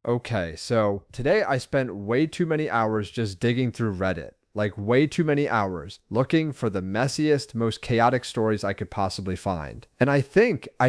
Okay, so today I spent way too many hours just digging through Reddit. Like, way too many hours looking for the messiest, most chaotic stories I could possibly find. And I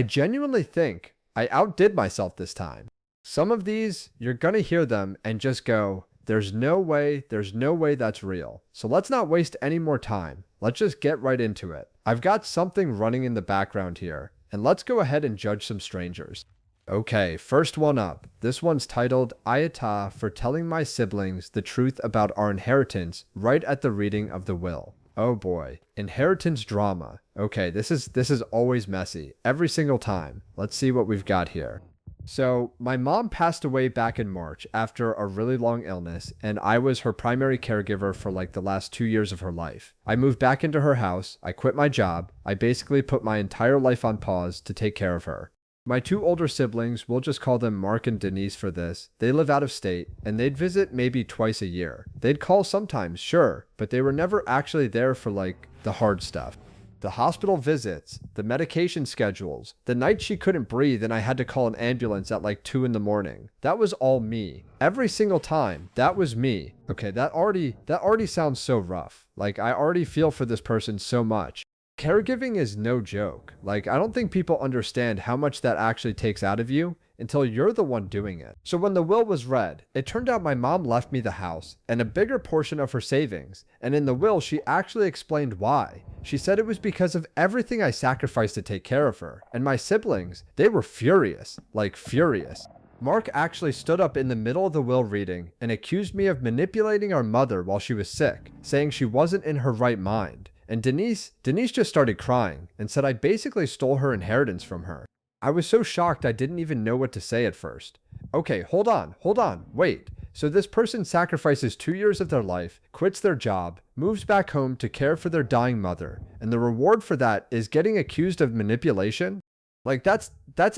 genuinely think, I outdid myself this time. Some of these, you're gonna hear them and just go, there's no way that's real. So let's not waste any more time. Let's just get right into it. I've got something running in the background here, and let's go ahead and judge some strangers. Okay, first one up. This one's titled Ayata for telling my siblings the truth about our inheritance right at the reading of the will. Oh boy, inheritance drama. Okay, this is always messy every single time. Let's see what we've got here. So, my mom passed away back in March after a really long illness, and I was her primary caregiver for like the last 2 years of her life. I moved back into her house, I quit my job, I basically put my entire life on pause to take care of her. My two older siblings, we'll just call them Mark and Denise for this, they live out of state, and they'd visit maybe twice a year. They'd call sometimes, sure, but they were never actually there for like the hard stuff. The hospital visits, the medication schedules, the night she couldn't breathe and I had to call an ambulance at like 2 in the morning. That was all me. Every single time, that was me. Okay, that already sounds so rough. Like, I already feel for this person so much. Caregiving is no joke. Like, I don't think people understand how much that actually takes out of you until you're the one doing it. So when the will was read, it turned out my mom left me the house and a bigger portion of her savings. And in the will, she actually explained why. She said it was because of everything I sacrificed to take care of her. And my siblings, they were furious. Like, furious. Mark actually stood up in the middle of the will reading and accused me of manipulating our mother while she was sick, saying she wasn't in her right mind. And Denise just started crying and said I basically stole her inheritance from her. I was so shocked I didn't even know what to say at first. Okay, hold on, wait. So this person sacrifices 2 years of their life, quits their job, moves back home to care for their dying mother, and the reward for that is getting accused of manipulation? Like, that's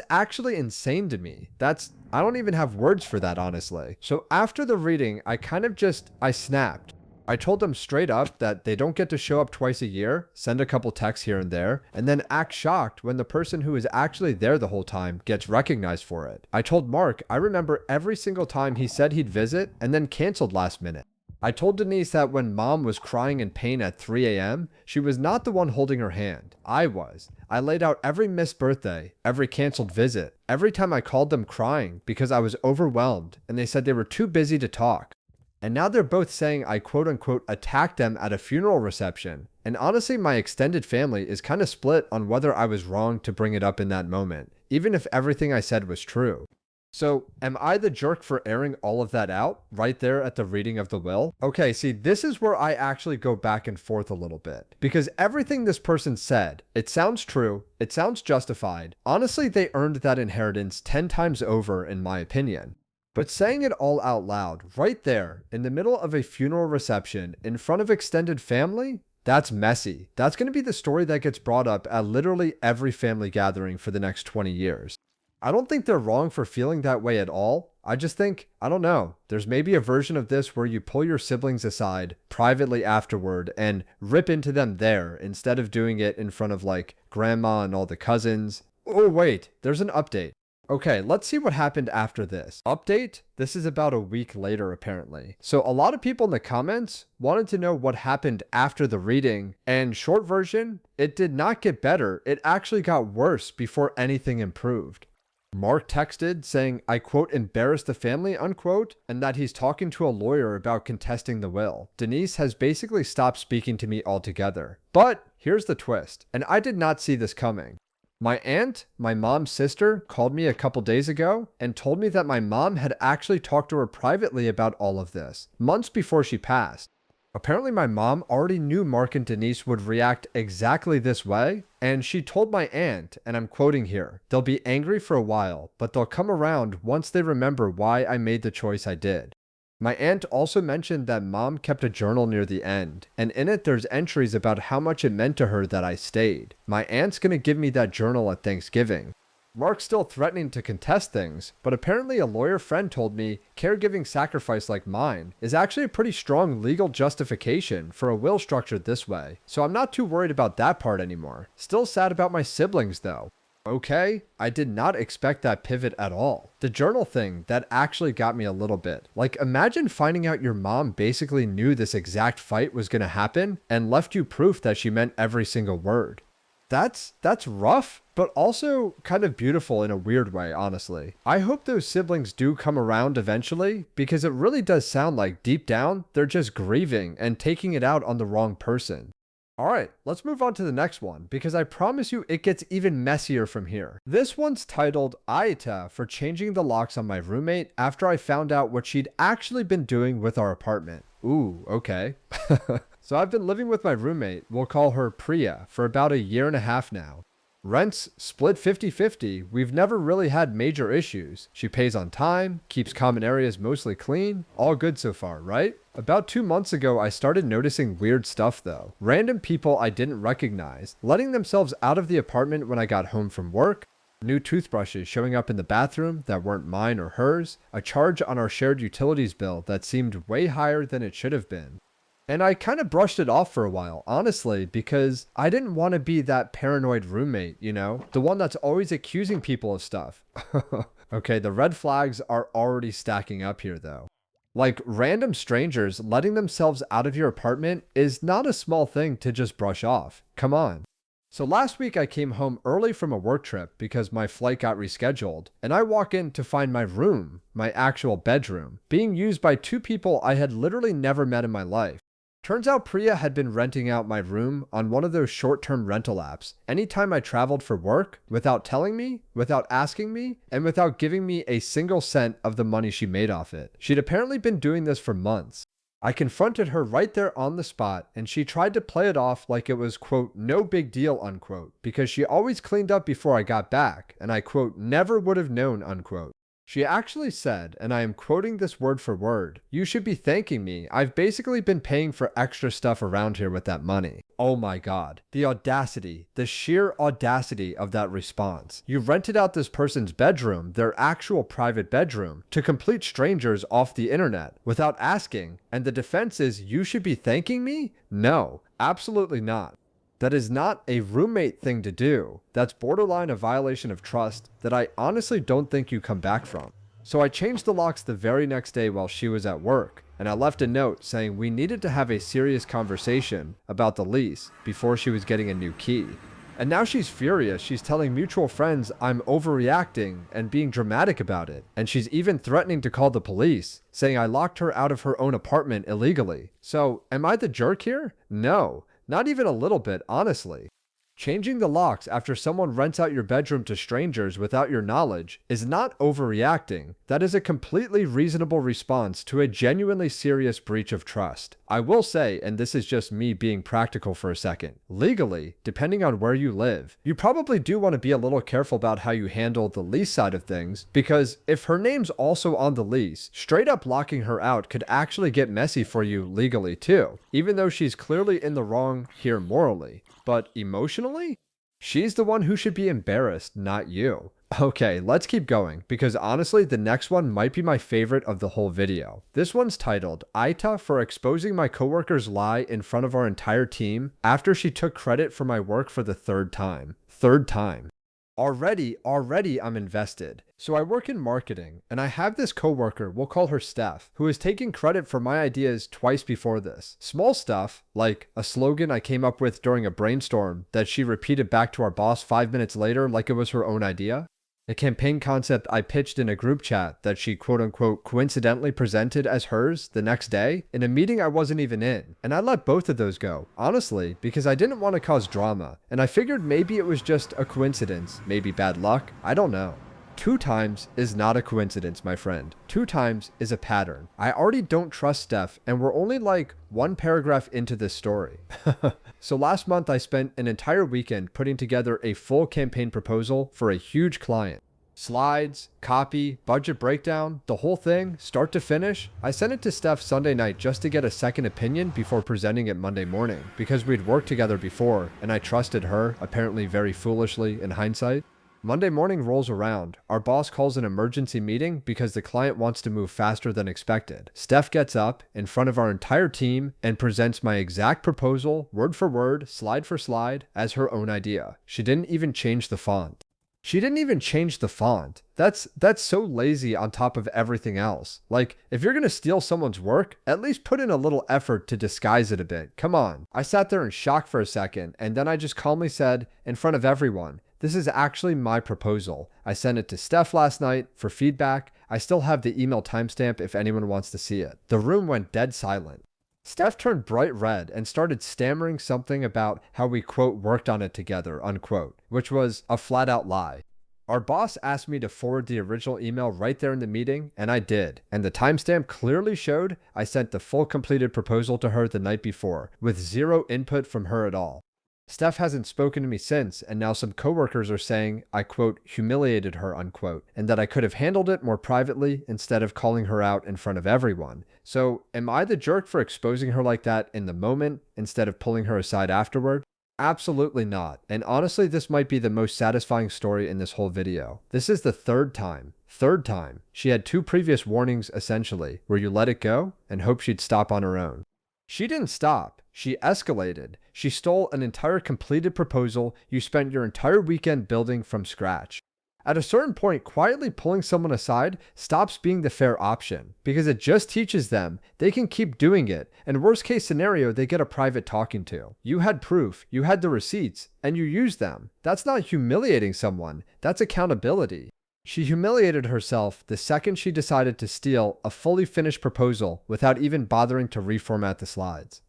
actually insane to me. I don't even have words for that, honestly. So after the reading, I snapped. I told them straight up that they don't get to show up twice a year, send a couple texts here and there, and then act shocked when the person who is actually there the whole time gets recognized for it. I told Mark I remember every single time he said he'd visit and then canceled last minute. I told Denise that when mom was crying in pain at 3 a.m., she was not the one holding her hand. I was. I laid out every missed birthday, every canceled visit, every time I called them crying because I was overwhelmed and they said they were too busy to talk. And now they're both saying I quote unquote attacked them at a funeral reception. And honestly, my extended family is kind of split on whether I was wrong to bring it up in that moment, even if everything I said was true. So, am I the jerk for airing all of that out right there at the reading of the will? Okay, see, this is where I actually go back and forth a little bit. Because everything this person said, it sounds true, it sounds justified. Honestly, they earned that inheritance 10 times over, in my opinion. But saying it all out loud, right there, in the middle of a funeral reception, in front of extended family, that's messy. That's going to be the story that gets brought up at literally every family gathering for the next 20 years. I don't think they're wrong for feeling that way at all. I just think, I don't know, there's maybe a version of this where you pull your siblings aside privately afterward and rip into them there instead of doing it in front of like grandma and all the cousins. Oh wait, there's an update. Okay, let's see what happened after this. Update? This is about a week later, apparently. So a lot of people in the comments wanted to know what happened after the reading, and short version, it did not get better. It actually got worse before anything improved. Mark texted saying, I quote, embarrassed the family, unquote, and that he's talking to a lawyer about contesting the will. Denise has basically stopped speaking to me altogether. But here's the twist, and I did not see this coming. My aunt, my mom's sister, called me a couple days ago and told me that my mom had actually talked to her privately about all of this, months before she passed. Apparently my mom already knew Mark and Denise would react exactly this way, and she told my aunt, and I'm quoting here, they'll be angry for a while, but they'll come around once they remember why I made the choice I did. My aunt also mentioned that mom kept a journal near the end, and in it there's entries about how much it meant to her that I stayed. My aunt's gonna give me that journal at Thanksgiving. Mark's still threatening to contest things, but apparently a lawyer friend told me caregiving sacrifice like mine is actually a pretty strong legal justification for a will structured this way, so I'm not too worried about that part anymore. Still sad about my siblings though. Okay, I did not expect that pivot at all. The journal thing, that actually got me a little bit. Like, imagine finding out your mom basically knew this exact fight was gonna happen and left you proof that she meant every single word. That's rough, but also kind of beautiful in a weird way, honestly. I hope those siblings do come around eventually, because it really does sound like deep down, they're just grieving and taking it out on the wrong person. Alright, let's move on to the next one, because I promise you it gets even messier from here. This one's titled Aita for changing the locks on my roommate after I found out what she'd actually been doing with our apartment. Ooh, okay. So I've been living with my roommate, we'll call her Priya, for about a year and a half now. Rent's split 50-50. We've never really had major issues. She pays on time, keeps common areas mostly clean. All good so far, right? About 2 months ago, I started noticing weird stuff though. Random people I didn't recognize, letting themselves out of the apartment when I got home from work. New toothbrushes showing up in the bathroom that weren't mine or hers. A charge on our shared utilities bill that seemed way higher than it should have been. And I kind of brushed it off for a while, honestly, because I didn't want to be that paranoid roommate, you know? The one that's always accusing people of stuff. Okay, the red flags are already stacking up here, though. Like, random strangers letting themselves out of your apartment is not a small thing to just brush off. Come on. So last week I came home early from a work trip because my flight got rescheduled, and I walk in to find my room, my actual bedroom, being used by two people I had literally never met in my life. Turns out Priya had been renting out my room on one of those short-term rental apps anytime I traveled for work without telling me, without asking me, and without giving me a single cent of the money she made off it. She'd apparently been doing this for months. I confronted her right there on the spot, and she tried to play it off like it was, quote, no big deal, unquote, because she always cleaned up before I got back, and I, quote, never would have known, unquote. She actually said, and I am quoting this word for word, "You should be thanking me. I've basically been paying for extra stuff around here with that money." Oh my god. The audacity, the sheer audacity of that response. You rented out this person's bedroom, their actual private bedroom, to complete strangers off the internet without asking, and the defense is, you should be thanking me? No, absolutely not. That is not a roommate thing to do. That's borderline a violation of trust that I honestly don't think you come back from. So I changed the locks the very next day while she was at work, and I left a note saying we needed to have a serious conversation about the lease before she was getting a new key. And now she's furious. She's telling mutual friends I'm overreacting and being dramatic about it. And she's even threatening to call the police, saying I locked her out of her own apartment illegally. So am I the jerk here? No. Not even a little bit, honestly. Changing the locks after someone rents out your bedroom to strangers without your knowledge is not overreacting. That is a completely reasonable response to a genuinely serious breach of trust. I will say, and this is just me being practical for a second, legally, depending on where you live, you probably do want to be a little careful about how you handle the lease side of things, because if her name's also on the lease, straight up locking her out could actually get messy for you legally too, even though she's clearly in the wrong here morally. But emotionally, she's the one who should be embarrassed, not you. Okay, let's keep going, because honestly, the next one might be my favorite of the whole video. This one's titled, Aita for exposing my coworker's lie in front of our entire team after she took credit for my work for the third time. Third time. Already I'm invested. So I work in marketing, and I have this coworker, we'll call her Steph, who is taking credit for my ideas twice before this. Small stuff, like a slogan I came up with during a brainstorm that she repeated back to our boss 5 minutes later like it was her own idea. A campaign concept I pitched in a group chat that she quote-unquote coincidentally presented as hers the next day in a meeting I wasn't even in. And I let both of those go, honestly, because I didn't want to cause drama. And I figured maybe it was just a coincidence, maybe bad luck, I don't know. 2 times is not a coincidence, my friend. 2 times is a pattern. I already don't trust Steph, and we're only like 1 paragraph into this story. So last month I spent an entire weekend putting together a full campaign proposal for a huge client. Slides, copy, budget breakdown, the whole thing, start to finish. I sent it to Steph Sunday night just to get a second opinion before presenting it Monday morning, because we'd worked together before, and I trusted her, apparently very foolishly in hindsight. Monday morning rolls around. Our boss calls an emergency meeting because the client wants to move faster than expected. Steph gets up in front of our entire team and presents my exact proposal, word for word, slide for slide, as her own idea. She didn't even change the font. She didn't even change the font. That's so lazy on top of everything else. Like, if you're gonna steal someone's work, at least put in a little effort to disguise it a bit. Come on. I sat there in shock for a second, and then I just calmly said, in front of everyone, this is actually my proposal. I sent it to Steph last night for feedback. I still have the email timestamp if anyone wants to see it. The room went dead silent. Steph turned bright red and started stammering something about how we, quote, worked on it together, unquote, which was a flat out lie. Our boss asked me to forward the original email right there in the meeting, and I did. And the timestamp clearly showed I sent the full completed proposal to her the night before, with zero input from her at all. Steph hasn't spoken to me since, and now some coworkers are saying I, quote, humiliated her, unquote, and that I could have handled it more privately instead of calling her out in front of everyone. So, am I the jerk for exposing her like that in the moment instead of pulling her aside afterward? Absolutely not. And honestly, this might be the most satisfying story in this whole video. This is the third time. She had 2 previous warnings essentially, where you let it go and hope she'd stop on her own. She didn't stop. She escalated. She stole an entire completed proposal you spent your entire weekend building from scratch. At a certain point, quietly pulling someone aside stops being the fair option because it just teaches them they can keep doing it, and worst case scenario, they get a private talking to. You had proof, you had the receipts, and you used them. That's not humiliating someone, that's accountability. She humiliated herself the second she decided to steal a fully finished proposal without even bothering to reformat the slides.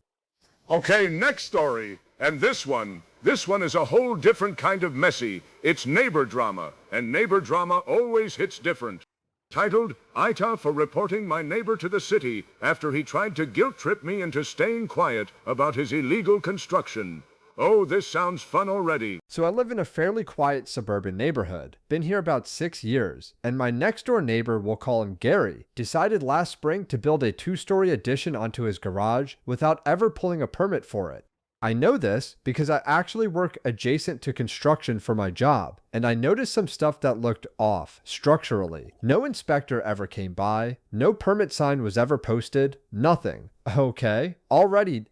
Okay, next story. And this one is a whole different kind of messy. It's neighbor drama, and neighbor drama always hits different. Titled, Ita for reporting my neighbor to the city after he tried to guilt trip me into staying quiet about his illegal construction. Oh, this sounds fun already. So I live in a fairly quiet suburban neighborhood. Been here about 6 years, and my next door neighbor, we'll call him Gary, decided last spring to build a 2-story addition onto his garage without ever pulling a permit for it. I know this because I actually work adjacent to construction for my job, and I noticed some stuff that looked off structurally. No inspector ever came by, no permit sign was ever posted, nothing. Okay, already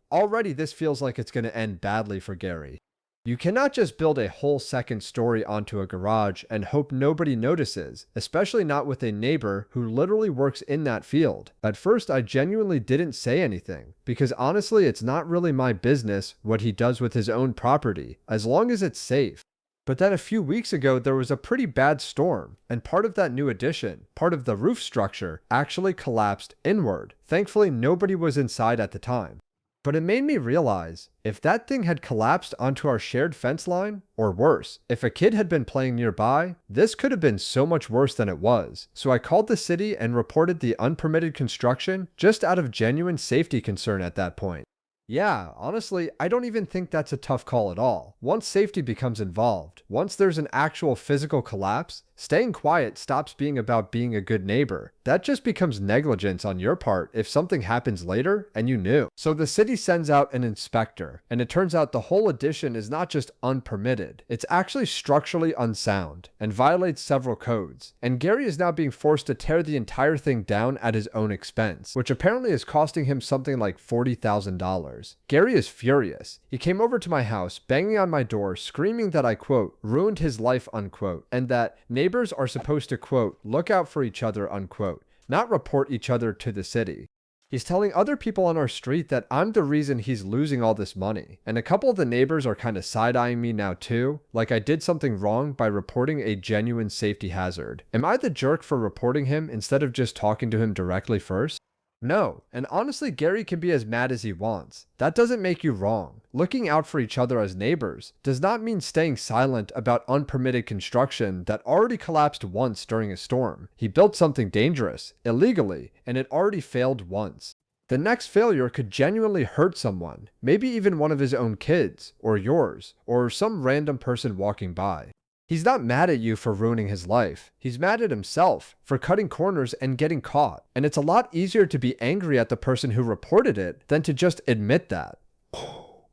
this feels like it's going to end badly for Gary. You cannot just build a whole second story onto a garage and hope nobody notices, especially not with a neighbor who literally works in that field. At first, I genuinely didn't say anything, because honestly, it's not really my business what he does with his own property, as long as it's safe. But then a few weeks ago, there was a pretty bad storm, and part of that new addition, part of the roof structure, actually collapsed inward. Thankfully, nobody was inside at the time. But it made me realize, if that thing had collapsed onto our shared fence line, or worse, if a kid had been playing nearby, this could have been so much worse than it was. So I called the city and reported the unpermitted construction just out of genuine safety concern at that point. Yeah, honestly, I don't even think that's a tough call at all. Once safety becomes involved, once there's an actual physical collapse, staying quiet stops being about being a good neighbor. That just becomes negligence on your part if something happens later and you knew. So the city sends out an inspector, and it turns out the whole addition is not just unpermitted, it's actually structurally unsound and violates several codes. And Gary is now being forced to tear the entire thing down at his own expense, which apparently is costing him something like $40,000. Gary is furious. He came over to my house, banging on my door, screaming that I, quote, ruined his life, unquote, and that neighbors are supposed to, quote, look out for each other, unquote, not report each other to the city. He's telling other people on our street that I'm the reason he's losing all this money. And a couple of the neighbors are kind of side-eyeing me now too, like I did something wrong by reporting a genuine safety hazard. Am I the jerk for reporting him instead of just talking to him directly first? No, and honestly, Gary can be as mad as he wants. That doesn't make you wrong. Looking out for each other as neighbors does not mean staying silent about unpermitted construction that already collapsed once during a storm. He built something dangerous, illegally, and it already failed once. The next failure could genuinely hurt someone, maybe even one of his own kids, or yours, or some random person walking by. He's not mad at you for ruining his life. He's mad at himself for cutting corners and getting caught. And it's a lot easier to be angry at the person who reported it than to just admit that.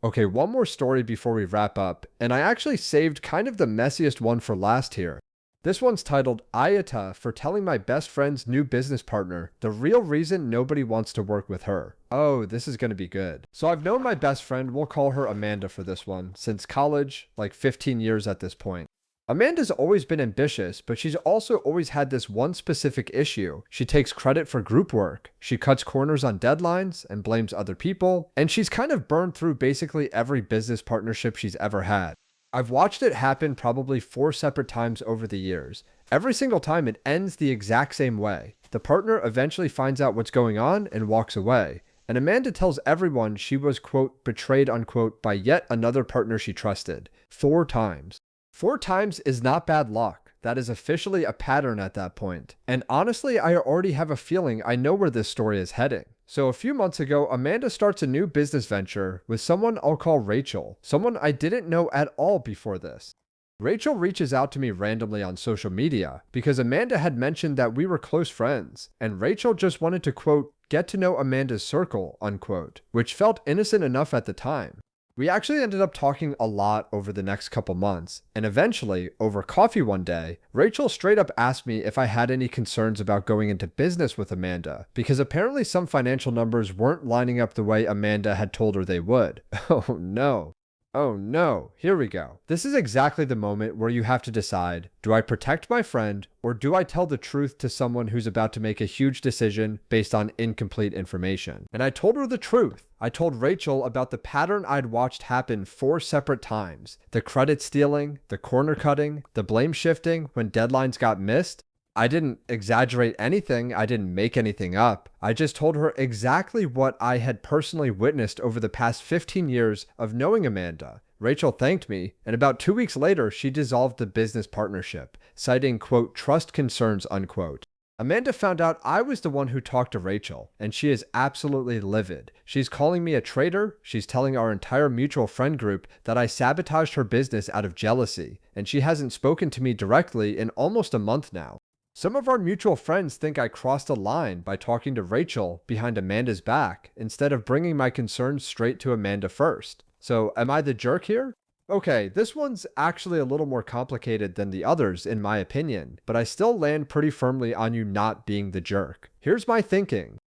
Okay, one more story before we wrap up, and I actually saved kind of the messiest one for last here. This one's titled Ayata for telling my best friend's new business partner the real reason nobody wants to work with her. Oh, this is going to be good. So I've known my best friend, we'll call her Amanda for this one, since college, like 15 years at this point. Amanda's always been ambitious, but she's also always had this one specific issue. She takes credit for group work, she cuts corners on deadlines and blames other people, and she's kind of burned through basically every business partnership she's ever had. I've watched it happen probably 4 separate times over the years. Every single time it ends the exact same way. The partner eventually finds out what's going on and walks away. And Amanda tells everyone she was, quote, betrayed, unquote, by yet another partner she trusted. 4 times. 4 times is not bad luck. That is officially a pattern at that point. And honestly, I already have a feeling I know where this story is heading. So a few months ago, Amanda starts a new business venture with someone I'll call Rachel, someone I didn't know at all before this. Rachel reaches out to me randomly on social media because Amanda had mentioned that we were close friends, and Rachel just wanted to, quote, get to know Amanda's circle, unquote, which felt innocent enough at the time. We actually ended up talking a lot over the next couple months, and eventually, over coffee one day, Rachel straight up asked me if I had any concerns about going into business with Amanda, because apparently some financial numbers weren't lining up the way Amanda had told her they would. Oh no. Oh no, here we go. This is exactly the moment where you have to decide, do I protect my friend or do I tell the truth to someone who's about to make a huge decision based on incomplete information? And I told her the truth. I told Rachel about the pattern I'd watched happen 4 separate times. The credit stealing, the corner cutting, the blame shifting when deadlines got missed. I didn't exaggerate anything. I didn't make anything up. I just told her exactly what I had personally witnessed over the past 15 years of knowing Amanda. Rachel thanked me, and about 2 weeks later, she dissolved the business partnership, citing, quote, trust concerns, unquote. Amanda found out I was the one who talked to Rachel, and she is absolutely livid. She's calling me a traitor. She's telling our entire mutual friend group that I sabotaged her business out of jealousy, and she hasn't spoken to me directly in almost a month now. Some of our mutual friends think I crossed a line by talking to Rachel behind Amanda's back instead of bringing my concerns straight to Amanda first. So am I the jerk here? Okay, this one's actually a little more complicated than the others in my opinion, but I still land pretty firmly on you not being the jerk. Here's my thinking.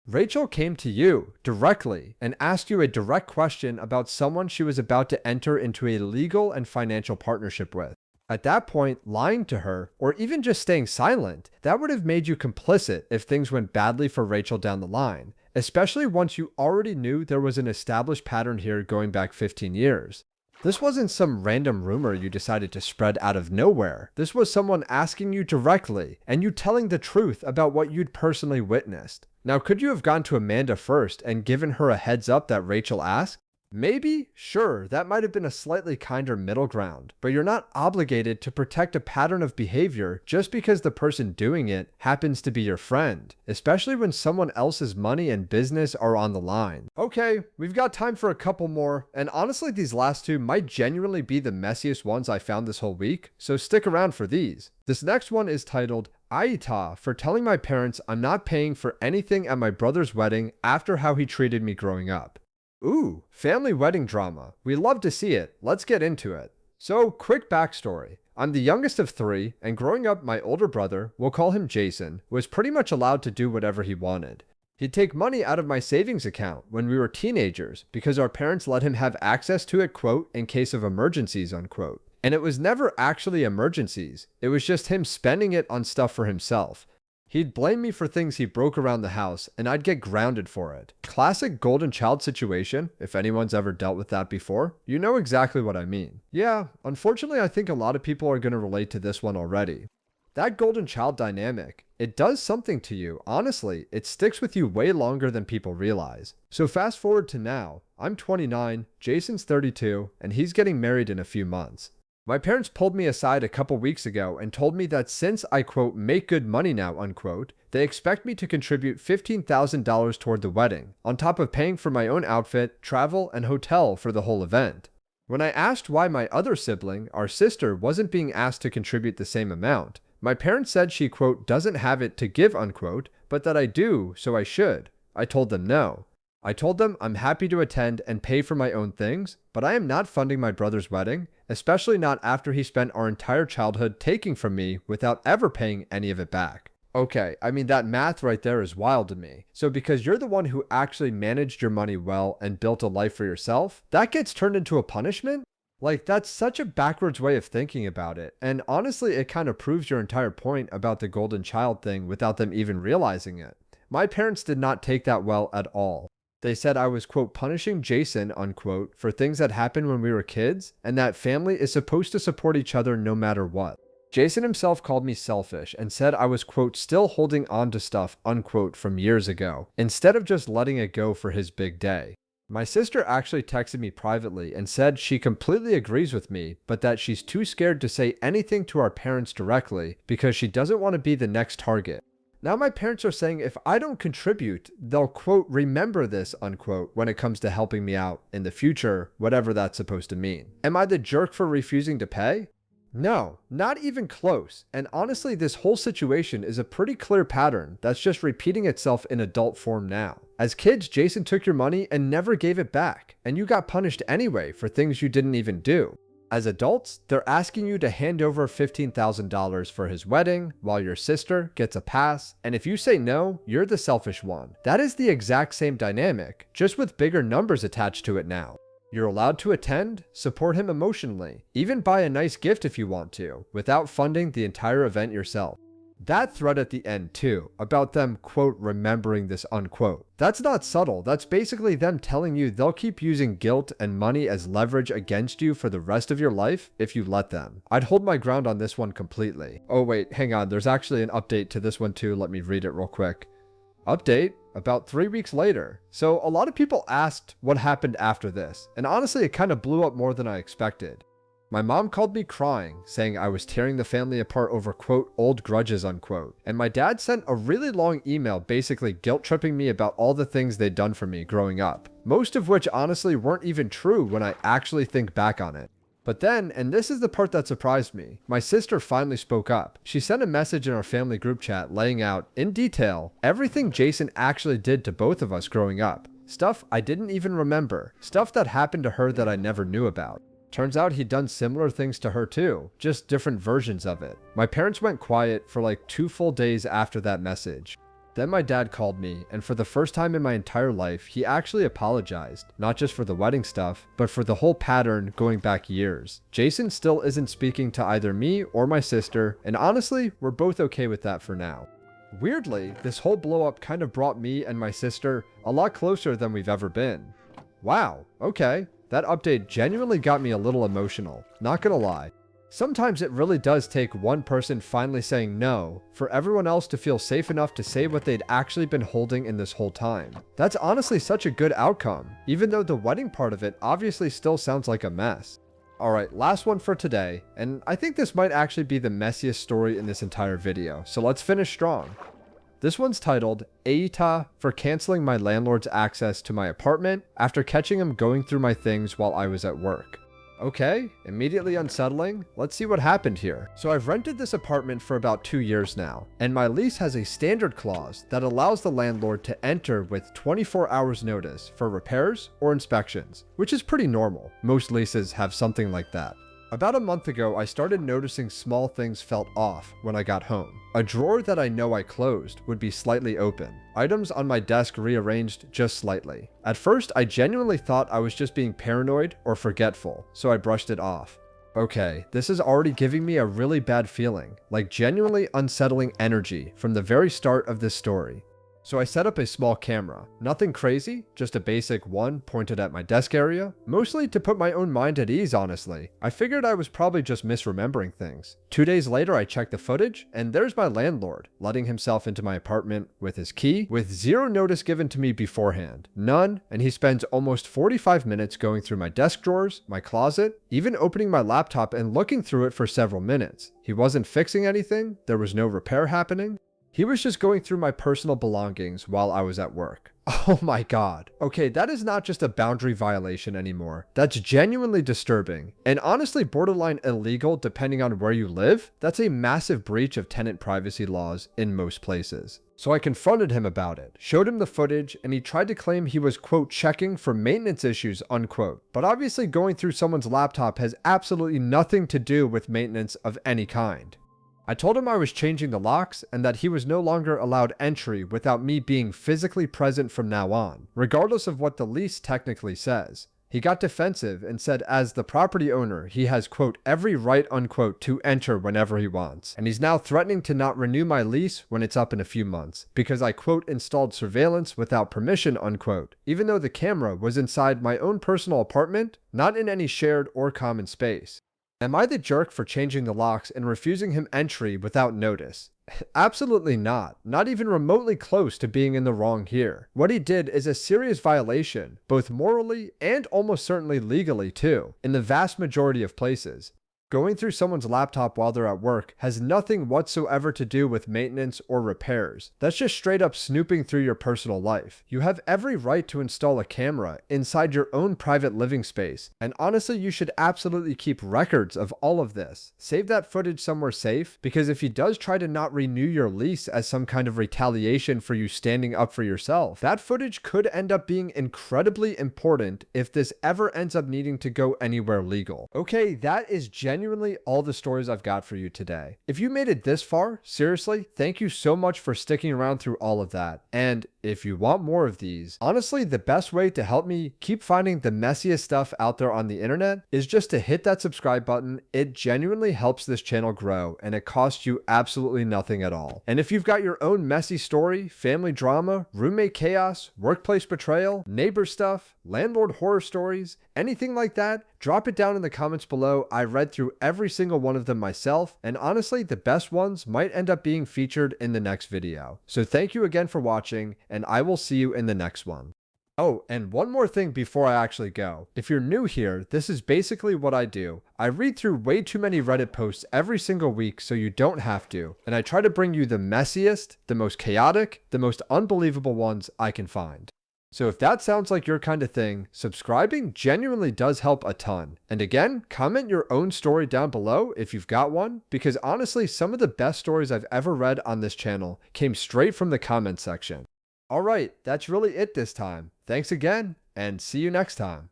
Rachel came to you directly and asked you a direct question about someone she was about to enter into a legal and financial partnership with. At that point, lying to her, or even just staying silent, that would have made you complicit if things went badly for Rachel down the line, especially once you already knew there was an established pattern here going back 15 years. This wasn't some random rumor you decided to spread out of nowhere. This was someone asking you directly, and you telling the truth about what you'd personally witnessed. Now, could you have gone to Amanda first and given her a heads up that Rachel asked? Maybe, sure, that might have been a slightly kinder middle ground, but you're not obligated to protect a pattern of behavior just because the person doing it happens to be your friend, especially when someone else's money and business are on the line. Okay, we've got time for a couple more, and honestly these last 2 might genuinely be the messiest ones I found this whole week, so stick around for these. This next one is titled, Aita for telling my parents I'm not paying for anything at my brother's wedding after how he treated me growing up. Ooh, family wedding drama. We love to see it. Let's get into it. So, quick backstory. I'm the youngest of 3, and growing up, my older brother, we'll call him Jason, was pretty much allowed to do whatever he wanted. He'd take money out of my savings account when we were teenagers because our parents let him have access to it, quote, in case of emergencies, unquote. And it was never actually emergencies. It was just him spending it on stuff for himself. He'd blame me for things he broke around the house, and I'd get grounded for it. Classic golden child situation. If anyone's ever dealt with that before, you know exactly what I mean. Yeah, unfortunately, I think a lot of people are going to relate to this one already. That golden child dynamic, it does something to you. Honestly, it sticks with you way longer than people realize. So fast forward to now. I'm 29, Jason's 32, and he's getting married in a few months. My parents pulled me aside a couple weeks ago and told me that since I, quote, make good money now, unquote, they expect me to contribute $15,000 toward the wedding, on top of paying for my own outfit, travel, and hotel for the whole event. When I asked why my other sibling, our sister, wasn't being asked to contribute the same amount, my parents said she, quote, doesn't have it to give, unquote, but that I do, so I should. I told them no. I told them I'm happy to attend and pay for my own things, but I am not funding my brother's wedding, especially not after he spent our entire childhood taking from me without ever paying any of it back. Okay, I mean that math right there is wild to me. So because you're the one who actually managed your money well and built a life for yourself, that gets turned into a punishment? Like, that's such a backwards way of thinking about it. And honestly, it kind of proves your entire point about the golden child thing without them even realizing it. My parents did not take that well at all. They said I was, quote, punishing Jason, unquote, for things that happened when we were kids, and that family is supposed to support each other no matter what. Jason himself called me selfish and said I was, quote, still holding on to stuff, unquote, from years ago, instead of just letting it go for his big day. My sister actually texted me privately and said she completely agrees with me, but that she's too scared to say anything to our parents directly because she doesn't want to be the next target. Now my parents are saying if I don't contribute, they'll, quote, remember this, unquote, when it comes to helping me out in the future, whatever that's supposed to mean. Am I the jerk for refusing to pay? No, not even close. And honestly, this whole situation is a pretty clear pattern that's just repeating itself in adult form now. As kids, Jason took your money and never gave it back, and you got punished anyway for things you didn't even do. As adults, they're asking you to hand over $15,000 for his wedding, while your sister gets a pass, and if you say no, you're the selfish one. That is the exact same dynamic, just with bigger numbers attached to it now. You're allowed to attend, support him emotionally, even buy a nice gift if you want to, without funding the entire event yourself. That thread at the end too, about them, quote, remembering this, unquote. That's not subtle, that's basically them telling you they'll keep using guilt and money as leverage against you for the rest of your life if you let them. I'd hold my ground on this one completely. Oh wait, hang on, there's actually an update to this one too, let me read it real quick. Update, about 3 weeks later. So a lot of people asked what happened after this, and honestly it kind of blew up more than I expected. My mom called me crying, saying I was tearing the family apart over, quote, old grudges, unquote. And my dad sent a really long email basically guilt-tripping me about all the things they'd done for me growing up. Most of which honestly weren't even true when I actually think back on it. But then, and this is the part that surprised me, my sister finally spoke up. She sent a message in our family group chat laying out, in detail, everything Jason actually did to both of us growing up. Stuff I didn't even remember. Stuff that happened to her that I never knew about. Turns out he'd done similar things to her too, just different versions of it. My parents went quiet for like 2 full days after that message. Then my dad called me, and for the first time in my entire life, he actually apologized, not just for the wedding stuff, but for the whole pattern going back years. Jason still isn't speaking to either me or my sister, and honestly, we're both okay with that for now. Weirdly, this whole blow up kind of brought me and my sister a lot closer than we've ever been. Wow, okay. That update genuinely got me a little emotional, not gonna lie. Sometimes it really does take one person finally saying no for everyone else to feel safe enough to say what they'd actually been holding in this whole time. That's honestly such a good outcome, even though the wedding part of it obviously still sounds like a mess. Alright, last one for today, and I think this might actually be the messiest story in this entire video, so let's finish strong. This one's titled, Eita for canceling my landlord's access to my apartment after catching him going through my things while I was at work. Okay, immediately unsettling. Let's see what happened here. So I've rented this apartment for about 2 years now, and my lease has a standard clause that allows the landlord to enter with 24 hours notice for repairs or inspections, which is pretty normal. Most leases have something like that. About a month ago, I started noticing small things felt off when I got home. A drawer that I know I closed would be slightly open. Items on my desk rearranged just slightly. At first, I genuinely thought I was just being paranoid or forgetful, so I brushed it off. Okay, this is already giving me a really bad feeling, like genuinely unsettling energy from the very start of this story. So I set up a small camera. Nothing crazy, just a basic one pointed at my desk area, mostly to put my own mind at ease, honestly. I figured I was probably just misremembering things. 2 days later, I checked the footage, and there's my landlord, letting himself into my apartment with his key, with zero notice given to me beforehand. None, and he spends almost 45 minutes going through my desk drawers, my closet, even opening my laptop and looking through it for several minutes. He wasn't fixing anything, there was no repair happening. He was just going through my personal belongings while I was at work. Oh my god. Okay, that is not just a boundary violation anymore. That's genuinely disturbing, and honestly borderline illegal depending on where you live. That's a massive breach of tenant privacy laws in most places. So I confronted him about it, showed him the footage, and he tried to claim he was, quote, checking for maintenance issues, unquote. But obviously going through someone's laptop has absolutely nothing to do with maintenance of any kind. I told him I was changing the locks and that he was no longer allowed entry without me being physically present from now on, regardless of what the lease technically says. He got defensive and said as the property owner, he has, quote, every right, unquote, to enter whenever he wants. And he's now threatening to not renew my lease when it's up in a few months because I, quote, installed surveillance without permission, unquote, even though the camera was inside my own personal apartment, not in any shared or common space. Am I the jerk for changing the locks and refusing him entry without notice? Absolutely not. Not even remotely close to being in the wrong here. What he did is a serious violation, both morally and almost certainly legally too, in the vast majority of places. Going through someone's laptop while they're at work has nothing whatsoever to do with maintenance or repairs. That's just straight up snooping through your personal life. You have every right to install a camera inside your own private living space, and honestly, you should absolutely keep records of all of this. Save that footage somewhere safe, because if he does try to not renew your lease as some kind of retaliation for you standing up for yourself, that footage could end up being incredibly important if this ever ends up needing to go anywhere legal. Okay, that is genuinely all the stories I've got for you today. If you made it this far, seriously, thank you so much for sticking around through all of that. And if you want more of these, honestly, the best way to help me keep finding the messiest stuff out there on the internet is just to hit that subscribe button. It genuinely helps this channel grow, and it costs you absolutely nothing at all. And if you've got your own messy story, family drama, roommate chaos, workplace betrayal, neighbor stuff, landlord horror stories, anything like that, drop it down in the comments below. I read through every single one of them myself, and honestly, the best ones might end up being featured in the next video. So thank you again for watching, and I will see you in the next one. Oh, and one more thing before I actually go. If you're new here, this is basically what I do. I read through way too many Reddit posts every single week so you don't have to, and I try to bring you the messiest, the most chaotic, the most unbelievable ones I can find. So if that sounds like your kind of thing, subscribing genuinely does help a ton. And again, comment your own story down below if you've got one, because honestly, some of the best stories I've ever read on this channel came straight from the comment section. Alright, that's really it this time. Thanks again, and see you next time.